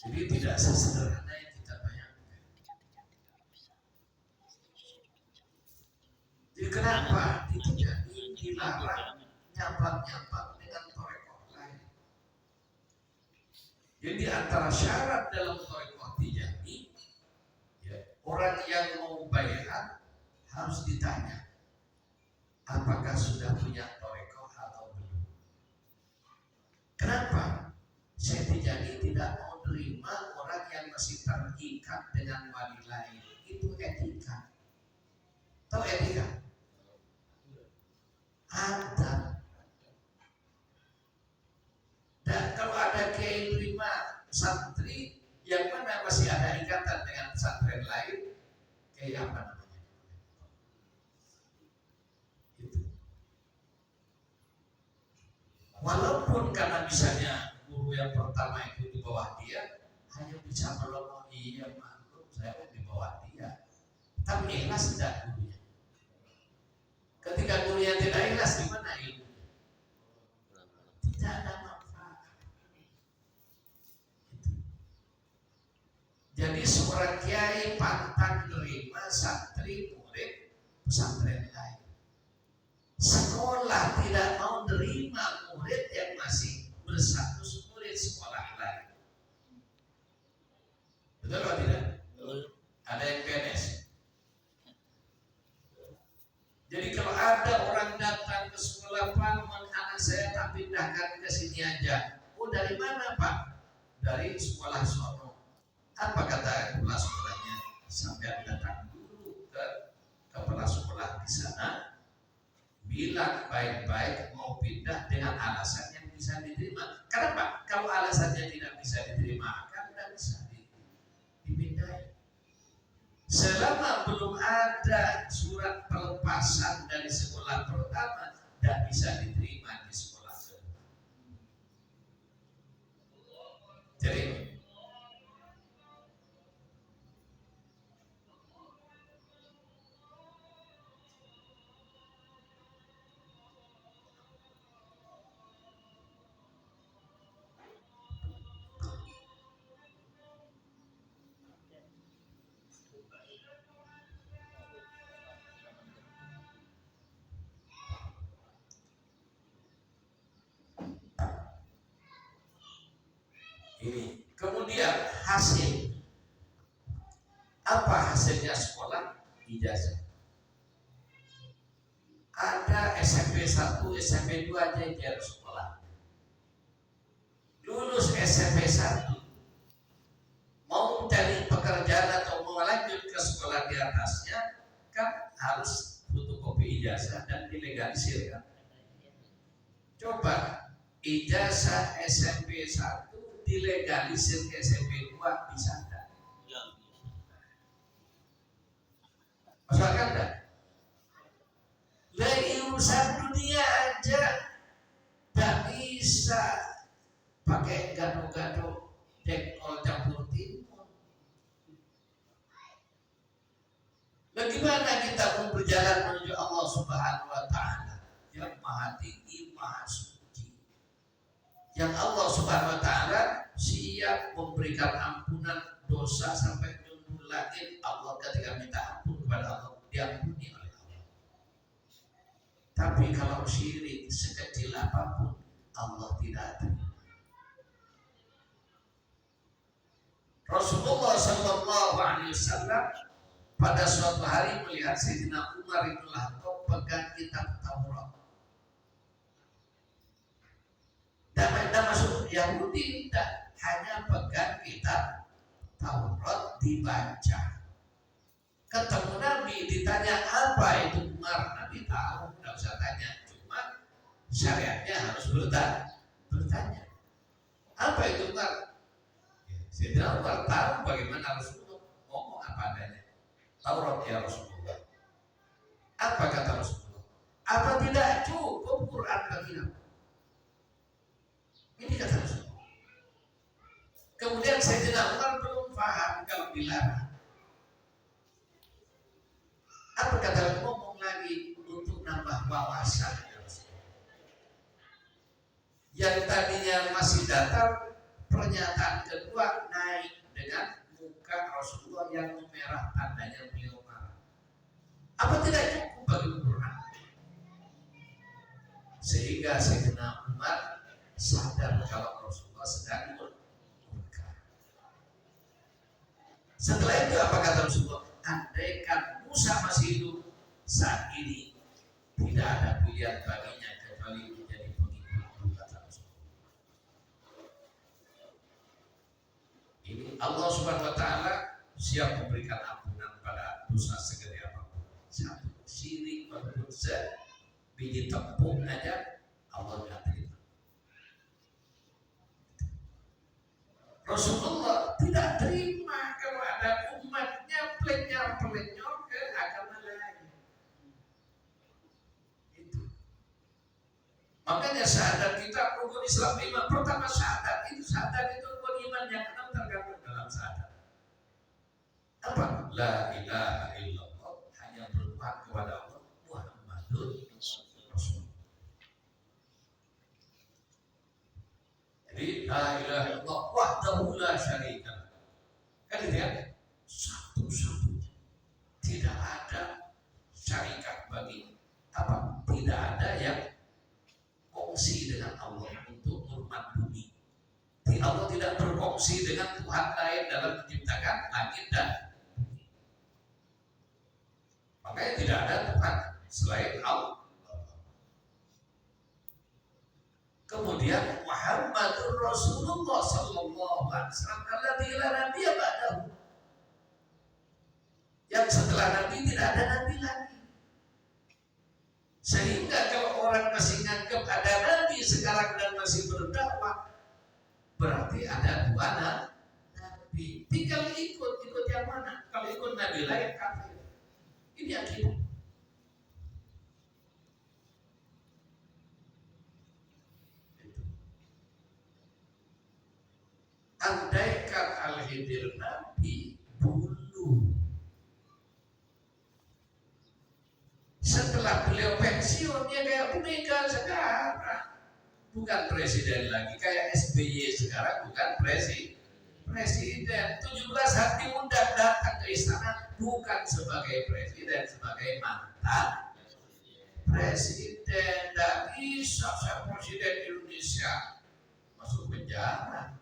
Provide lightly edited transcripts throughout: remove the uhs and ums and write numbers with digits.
Jadi tidak sesederhana yang kita bayangkan. Jadi kenapa Tijani dilarang nyabak-nyabak dengan thariqah lain? Jadi antara syarat dalam thariqah Tijani, ya, orang yang mau baiat harus ditanya apakah sudah punya thariqah atau belum. Kenapa? Syekh Tijani tidak mau terima orang yang masih terikat dengan wali lain. Itu etika. Tahu etika? Ada. Dan kalau ada kiai terima santri yang mana masih ada ikatan dengan pesantren lain, kiai apa namanya? Itu. Walaupun karena misalnya guru yang pertama itu di bawah dia hanya bisa melongo, iya maklum saya di bawah dia, tapi ikhlas tidak gurunya. Ketika gurunya tidak ikhlas, gimana ilmunya? Tidak ada manfaat. Jadi seorang kiai pantang menerima santri murid pesantren lain. Sekolah tidak mau menerima murid yang masih berstatus murid sekolah lain. Betul atau tidak? Ada yang PNS. Jadi kalau ada orang datang ke sekolah, Pak, anak saya tak pindahkan ke sini aja. Oh, dari mana, Pak? Dari sekolah sono. Apa kata kepala sekolahnya? Sampai datang dulu ke kepala sekolah di sana, bilang baik-baik mau pindah dengan alasan yang bisa diterima. Kenapa? Kalau alasannya tidak bisa diterima, kan tidak bisa dipindahin. Selama belum ada surat pelepasan dari sekolah pertama, tidak bisa diterima di sekolah kedua. Jadi ini. Kemudian hasil. Apa hasilnya sekolah? Ijazah. Ada SMP 1, SMP 2 aja yang sekolah. Lulus SMP 1, mau cari pekerjaan atau mau lanjut ke sekolah di atasnya, kan harus fotokopi ijazah dan dilegalisir kan? Coba ijazah SMP 1 dilegalisir ke SMP 2 bisa enggak? Masalahkan enggak? Dari urusan dunia aja tak bisa pakai gado-gado dekol campur timun. Bagaimana kita mau berjalan menuju Allah Subhanahu wa Ta'ala yang maha tinggi, maha suci, yang Allah Subhanahu wa Ta'ala siap memberikan ampunan dosa sampai nyundul langit. Allah ketika minta ampun kepada Allah, diampuni oleh Allah. Tapi kalau syirik sekecil apapun, Allah tidak terima. Rasulullah Sallallahu Alaihi Wasallam pada suatu hari melihat Sayyidina Umar bin Khattab pegang kitab Taurat. Dan masuk Yahudi tidak, hanya pegang kitab Taurat dibaca. Ketemu Nabi ditanya apa itu Umar, Nabi tahu, tidak usah tanya, cuma syariatnya harus bertanya. Apa itu Umar? Sayyidina Umar tahu bagaimana Rasulullah ngomong apa adanya. Taurat ya Rasulullah. Apa kata Rasulullah? Apa tidak cukup Quran bagimu? Ini kata Rasulullah. Kemudian Sayyidina Umar belum paham kalau dilarang. Apa kata ngomong lagi untuk nambah wawasan ya Rasulullah. Yang tadinya masih datar, pernyataan kedua naik yang merah tandanya beliau marah. Apa tidak cukup bagi Quran? Sehingga Sayyidina Umar sadar kalau Rasulullah sedang murka. Setelah itu apa kata Rasulullah? Andaikan Musa masih hidup saat ini, tidak ada pilihan baginya kecuali menjadi pengikutku, kata Rasulullah. Ini Allah Subhanahu Wa Taala siap memberikan ampunan pada dosa segede apapun. Satu syirik berdosa biji tepung aja Allah nggak terima. Rasulullah tidak terima kalau ada umatnya pelenyar-pelenyar ke agama lain. Itu. Makanya syahadat kita rukun Islam 5. Pertama syahadat itu rukun iman yang keenam tergantung dalam syahadat. Apa? La ilaha illallah, hanya berdoa kepada Allah, Muhammadur Rasul. Jadi la ilaha illallah wahdahu la syarika. Kan gitu ya? Satu-satunya. Tidak ada syarikat bagi apa? Tidak ada yang kongsi dengan Allah untuk hormat bumi. Allah tidak berkongsi dengan Tuhan lain dalam menciptakan langit dan bumi. Makanya tidak ada Tuhan selain Allah. Kemudian Muhammadur Rasulullah sallallahu alaihi wasallam alladzi la nabiyya ba'dahu. Yang setelah Nabi tidak ada nabi lagi. Sehingga kalau orang masih nganggap ada nabi sekarang dan masih berdakwah, berarti ada dua nabi. Tinggal ikut yang mana? Kalau ikut nabi lain kafir. Ini akidah. Andaikan Al-Khidir Nabi dulu, setelah beliau pensiun dia kayak Bu Mega sekarang, bukan presiden lagi, kayak SBY sekarang bukan presiden. 17 hari diundang datang ke istana bukan sebagai presiden, sebagai mantan presiden. Tidak bisa saya presiden Indonesia masuk penjara.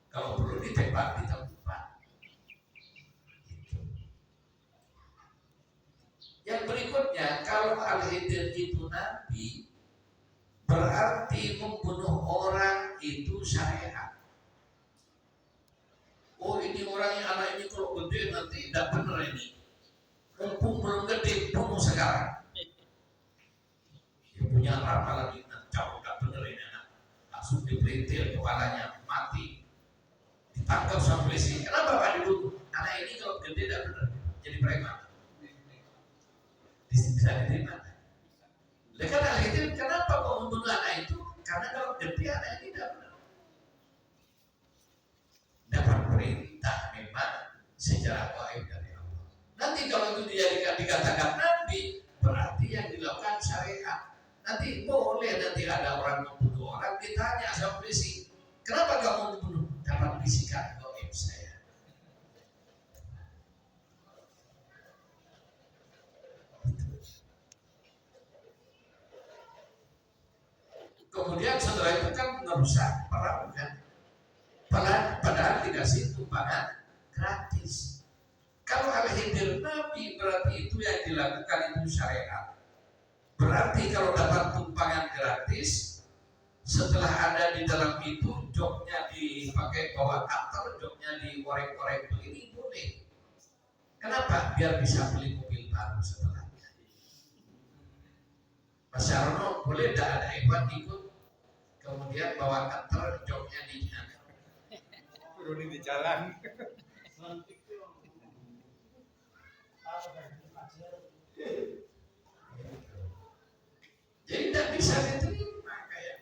Kalau perlu ditembak di tempat. Gitu. Yang berikutnya, kalau Al-Khidir itu nabi, berarti membunuh orang itu syariat. Oh, ini orangnya anak ini kalau gede nanti tidak benar ini. Mumpung belum gede, bunuh sekarang. Dia punya ramalan ini, jauh tidak benar ini anak. Langsung dipelintir kepalanya, mati. Ditangkap sama polisi. Kenapa Pak dibunuh? Anak ini kalau gede tidak benar, jadi preman. Bisa diterima. Lekan Al-Khidir kenapa kok membunuh anak itu? Karena kalau gede anak ini tidak benar. Dapat perintah memang secara gaib dari Allah. Nanti kalau itu dikatakan nabi, berarti yang dilakukan syariat. Nanti boleh nanti ada orang membunuh orang, ditanya sama polisi, kenapa kamu membunuh? Dapat bisikan gaib saya. Kemudian setelah itu kan merusak perang kan. Padahal dikasih tumpangan gratis. Kalau Al-Khidir Nabi berarti itu yang dilakukan itu syariat. Berarti kalau dapat tumpangan gratis, setelah ada di dalam itu joknya dipakai bawa cutter, joknya dikorek-korek begini boleh. Kenapa? Biar bisa beli mobil baru setelahnya. Mas Syarono boleh tidak ada hebat ikut, kemudian bawa cutter, joknya turunin di jalan. Jadi tidak bisa diterima kayak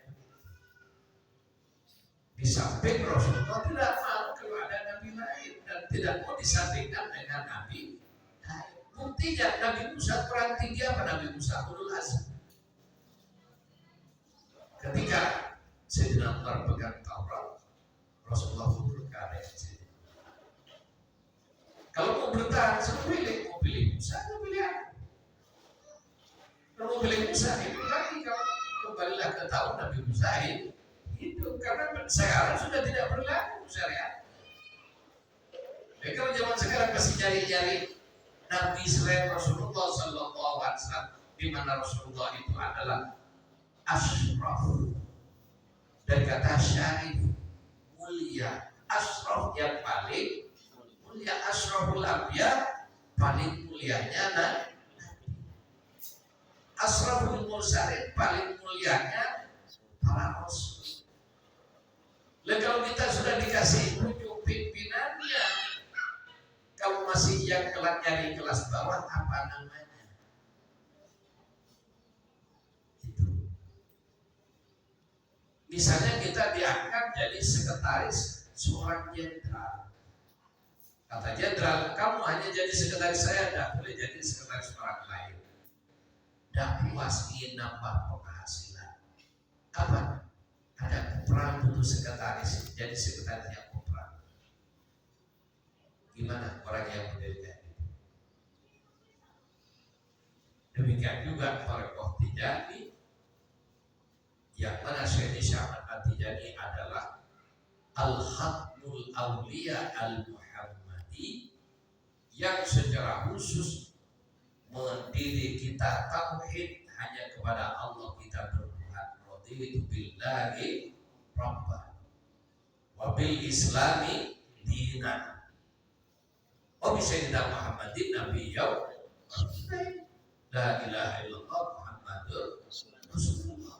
di samping Rasulullah tidak mau kalau ada nabi lain dan tidak mau disandingkan dengan nabi lain. Buktinya Nabi Musa kurang tinggi apa Nabi Musa? Ulul Azm. Ketika Sayyidina Umar pegang Taurat, Rasulullah turun ke ada yang sini. Kalau pilih Musa itu lagi kalau kembalilah ke tahun Nabi Musa itu karena sekarang sudah tidak berlaku syariat. Kalau zaman sekarang masih nyari-nyari Nabi selain Rasulullah Sallallahu Alaihi Wasallam, di mana Rasulullah itu adalah ashraf, dari kata syarif, mulia, ashraf yang paling mulia, ashraful anbiya, paling mulianya Nabi, ashraful mursalin, paling mulianya para rasul. Lalu kalau kita sudah dikasih ujung pimpinannya, kalau masih yang nyari kelas bawah, apa namanya? Itu. Misalnya kita diangkat jadi sekretaris seorang jenderal. Kata jenderal, kamu hanya jadi sekretaris saya, tidak boleh jadi sekretaris orang lain. Tidak puas ingin nambah penghasilan. Apa? Ada perang butuh sekretaris, jadi sekretarisnya perang. Gimana orang yang mendirikan itu? Demikian juga Thariqah Tijaniyah, yang mana Syekh Ahmad At-Tijani adalah Al-Khatmul Awliya Al-Muhammadi, yang secara khusus mendiri kita tauhid hanya kepada Allah kita berdoa. Raditu billahi rabban wa bil islami dinan wa bi sayyidina Muhammadin nabiyyan la ilaha illallah Muhammadur Rasulullah.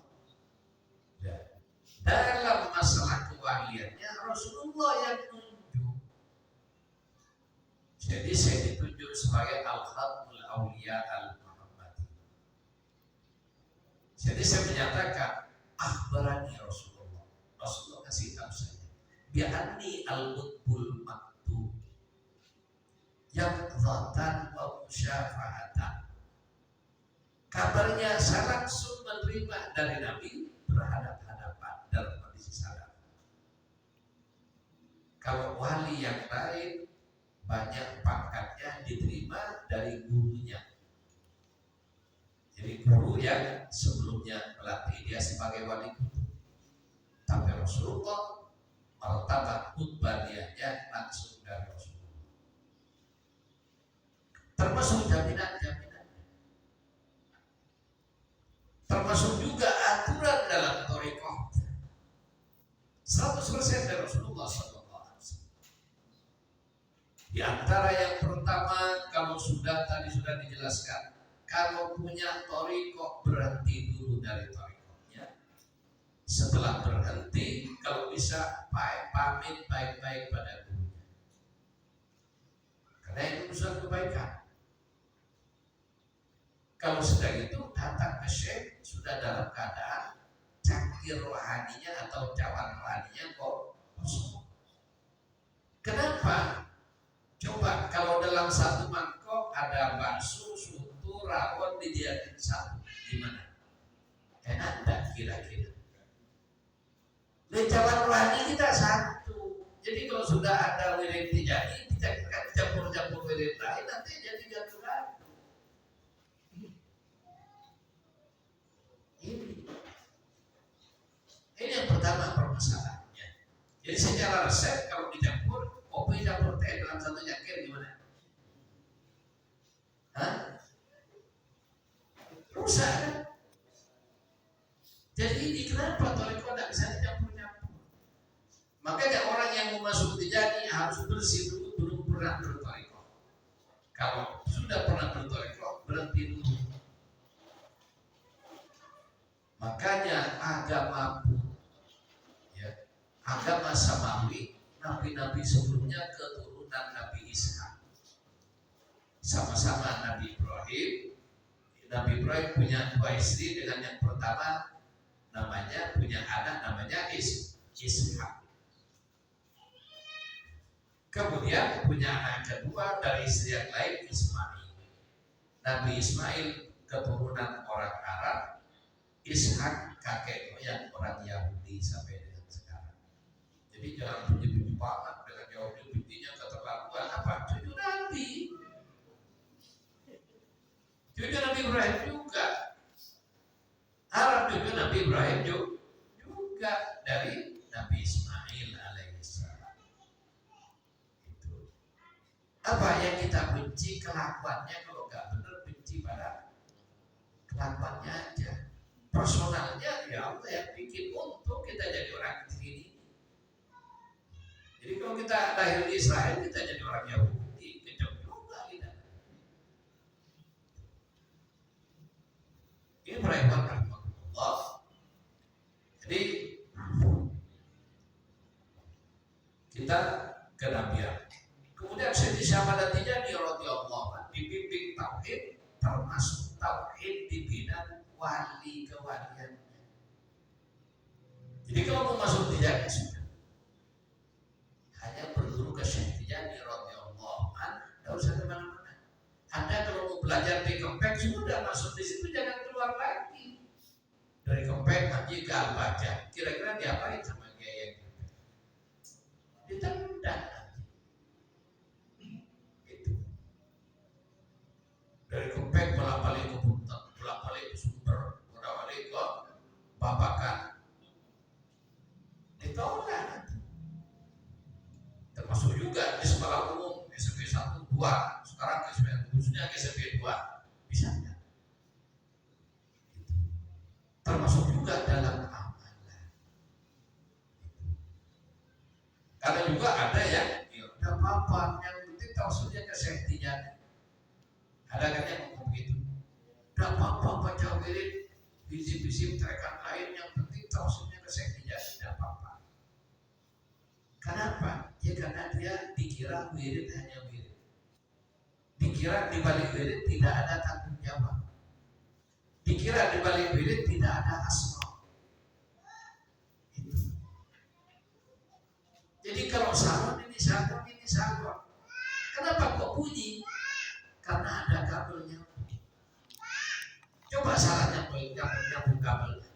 Dalam masalah kewaliannya Rasulullah yang tunjuk. Jadi saya ditunjuk sebagai Al-Khatmul Awliya Al-Muhammadi. Jadi saya menyatakan akhbarani Rasulullah. Rasulullah kasih tahu saya bi'anni al-qutbul maktub yang dhatan wa musyafahatan. Kabarnya saya langsung menerima dari Nabi berhadap-hadapan dalam kondisi salam. Kalau wali yang lain banyak pangkatnya diterima dari gurunya. Jadi guru yang sebelumnya melatih dia sebagai wali guru. Tapi Rasulullah martabat qutbaniyahnya langsung dari Rasulullah. Termasuk jaminan-jaminannya. Termasuk juga aturan dalam thariqah. 100% dari Rasulullah SAW. Di antara yang pertama, kalau tadi sudah dijelaskan, kalau punya thariqah berhenti dulu dari thariqahnya. Setelah berhenti, kalau bisa pamit baik-baik pada gurunya. Karena itu urusan kebaikan. Kalau sudah itu datang ke syekh sudah dalam keadaan cangkir rohaninya atau cawan rohaninya kosong. Kenapa? Coba kalau dalam satu mangkok ada bakso, soto, rawon dijadikan satu, gimana? Enak enggak kira-kira? Cawan rohani kita satu. Jadi kalau sudah ada wirid Tijani, kita campur-campur wirid lain, nanti jadi jatuh lagi. Ini yang pertama permasalahannya. Jadi secara resep kalau dicampur kopi campur teh dalam satu cangkir gimana? Hah? Rusak kan? Jadi ini kenapa thariqah tidak bisa dicampur-campur? Makanya orang yang mau masuk Tijani harus bersih dulu, belum pernah berthariqah. Kalau sudah pernah berthariqah, berhenti dulu. Makanya agama agama Samawi, nabi-nabi sebelumnya keturunan Nabi Ishak. Sama-sama Nabi Ibrahim. Nabi Ibrahim punya dua istri, dengan yang pertama punya anak namanya Ishak. Kemudian punya anak kedua dari istri yang lain, Ismail. Nabi Ismail keturunan orang Arab, Ishak kakek moyang orang Yahudi sampai dengan sekarang. Jadi jangan puji-puji banget dengan Yahudi, intinya keterlaluan. Apa? Cucu Nabi. Cucu Nabi Ibrahim juga. Arab juga Nabi Ibrahim juga dari Nabi Ismail alaihissalam. Itu. Apa yang kita benci kelakuannya, kalau nggak benar benci pada kelakuannya aja. Personalnya ya Allah yang bikin untuk kita jadi orang sini. Jadi kalau kita lahir di Israel kita jadi orang Yahudi, kejam juga kita. Ini mereka rahmatullah. Jadi kita kenabian. Kemudian Sayyidi Syahmadat Tijani radhiyallahu anhu dibimbing tauhid, termasuk tauhid di bidang wali kewaliannya. Jadi kalau mau masuk Tijani sudah hanya berguru ke Syekh Tijani radhiyallahu anhu, tidak usah kemana-mana. Anda kalau mau belajar di Kempek sudah masuk di situ, jangan keluar lagi. Dari Kempek ngaji ke Al-Baca, kira-kira diapain sama Kiai? Ditendang nanti. Itu. Dari Kempek bolak-balik ke Buntet, bolak-balik ke Sumber, bolak-balik ke Babakan. Ditolak nanti. Termasuk juga di sekolah umum SMP 1, 2, sekarang khususnya SMP 2 bisa enggak? Termasuk juga dalam amalan. Karena juga ada yang ya udah apa yang penting tauhidnya ke Syekh Tijani. Ada kan yang ngomong begitu. Udah apa baca wirid, bisi-bisi terekan lain, yang penting tauhidnya ke Syekh Tijani, tidak apa-apa. Kenapa? Ya karena dia dikira wirid hanya wirid. Dikira di balik wirid tidak ada tanggung jawab. Dikira di balik wirid tidak ada asma. Itu. Jadi kalau salon ini salon, ini salon. Kenapa kok bunyi? Karena ada kabelnya. Coba salahnya nyambung kabelnya.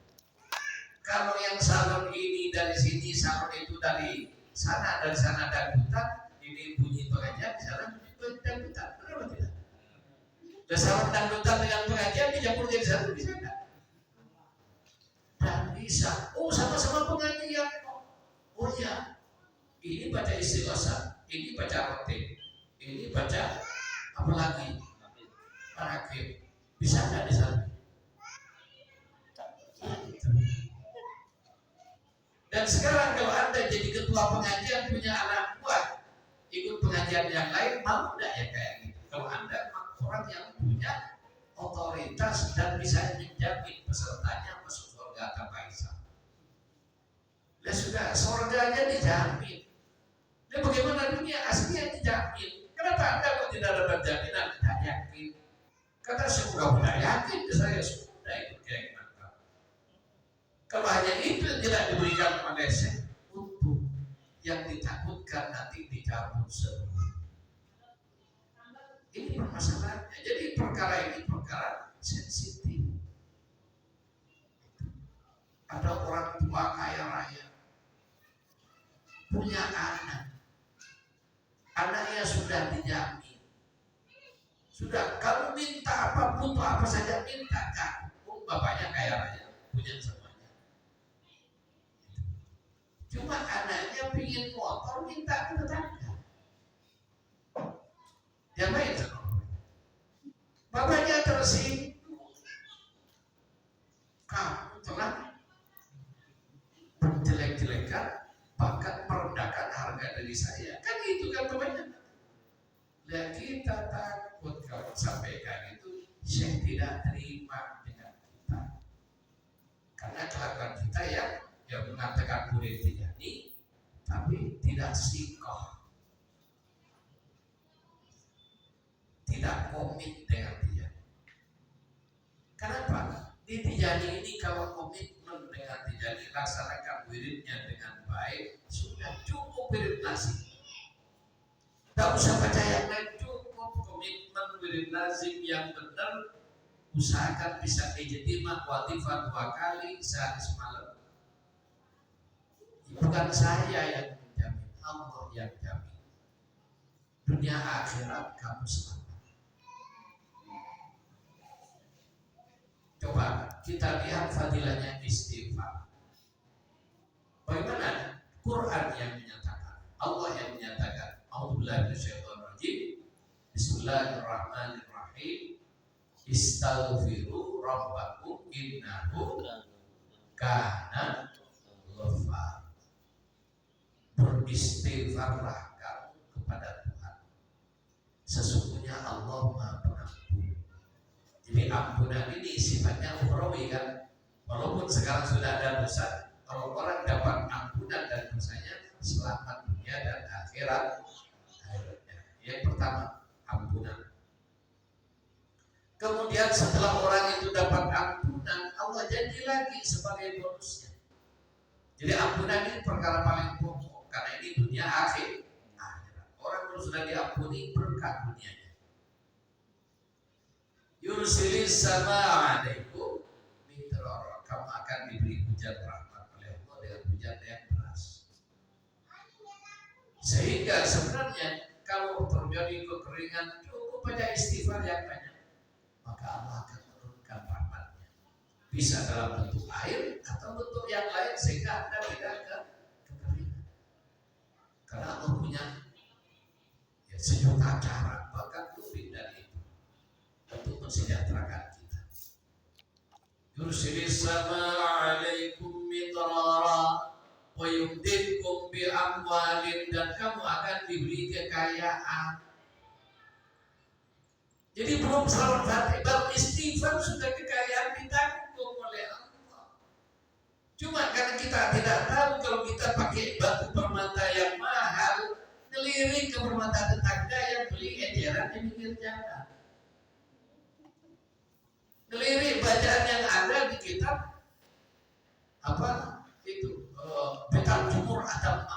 Kalau yang salon ini dari sini, salon itu dari sana dangdutan, ini bunyi pengajian, di sana bunyi dangdutan. Kenapa tidak? Salon dangdutan dengan pengajian dicampur jadi satu, bisa enggak? Dan bisa. Oh, sama-sama pengajian. Oh ya, ini baca istighosah, ini baca rotin, ini baca apa lagi? Tarakib. Bisa enggak di sana? Dan sekarang kalau Anda jadi ketua pengajian, punya anak buah, ikut pengajian yang lain, mau enggak ya kayak gitu? Kalau Anda orang yang punya otoritas dan bisa menjamin pesertanya masuk surga tanpa hisab. Ya sudah, surganya dijamin. Dan bagaimana dunia aslinya dijamin? Kenapa Anda kok tidak dapat jaminan? Tidak yakin. Kata sudah yakin, saya sudah ikut keyakinan kamu. Kalau hanya itu tidak diberikan kepada saya, untuk yang ditakutkan nanti dicabut semua. Ini permasalahannya. Jadi perkara ini perkara sensitif. Ada orang tua kaya raya, punya anak, anaknya sudah dijamin. Sudah, kamu minta apa, butuh apa saja minta kan. Bapaknya kaya raya, punya semuanya. Cuma anaknya pingin motor, minta ke tetangga. Dia main sama bapaknya tersinggung. Kamu telah menjelek-jelekan, bahkan merendahkan harga diri saya. Kan itu kan bapaknya. Dan kita takut kalau sampaikan itu, saya tidak terima dengan kita. Karena kelakuan kita yang mengatakan boleh Tijani, tapi tidak sikoh. Tidak komit dengan dia. Kenapa? Di Tijani ini kalau komitmen dengan Tijani, laksanakan wiridnya dengan baik, sudah cukup wirid lazim. Tidak usah baca yang lain, cukup komitmen wirid lazim yang benar. Usahakan bisa ijtimah watifah 2 kali sehari semalam. Bukan saya yang menjamin, Allah yang jamin. Dunia akhirat kamu selamat. Coba kita lihat fadilahnya istighfar. Bagaimana? Quran yang menyatakan, Allah yang menyatakan, A'udzubillahi minasyaitonirrajim. Bismillahirrahmanirrahim. Istaghfiru rabbakum innahu kana ghaffar. Beristighfarlah kamu kepada Tuhan. Sesungguhnya Allah Maha Pengampun. Jadi ampunan ini sifatnya ukhrawi kan. Walaupun sekarang sudah ada dosa, kalau orang dapat ampunan dan dosanya selamat dunia dan akhirat. Yang pertama, ampunan. Kemudian setelah orang itu dapat ampunan, Allah janji lagi sebagai bonusnya. Jadi ampunan ini perkara paling pokok, karena ini dunia akhirat. Orang kalau sudah diampuni, berkah dunianya. Yursilis sama alaikum mitrara, kamu akan diberi hujan rahmat oleh Allah dengan hujan yang deras. Sehingga sebenarnya kalau terjadi kekeringan, cukup pada istighfar yang banyak, maka Allah akan menurunkan rahmatnya. Bisa dalam bentuk air atau bentuk yang lain sehingga Anda tidak kekeringan. Karena Allah punya sejuta cara, bahkan lebih dari itu, untuk mensejahterakan kita. Yursilis sama alaikum mitrara wa yumdidkum bi amwalin, dan kamu akan diberi kekayaan. Jadi belum salat Fatihah, baru istighfar sudah kekayaan ditanggung oleh Allah. Cuma karena kita tidak tahu, kalau kita pakai batu permata yang mahal, ngelirik ke permata tetangga yang beli eceran di pinggir jalan, ngelirik bacaan yang ada di kitab apa itu, Betal Jumur atau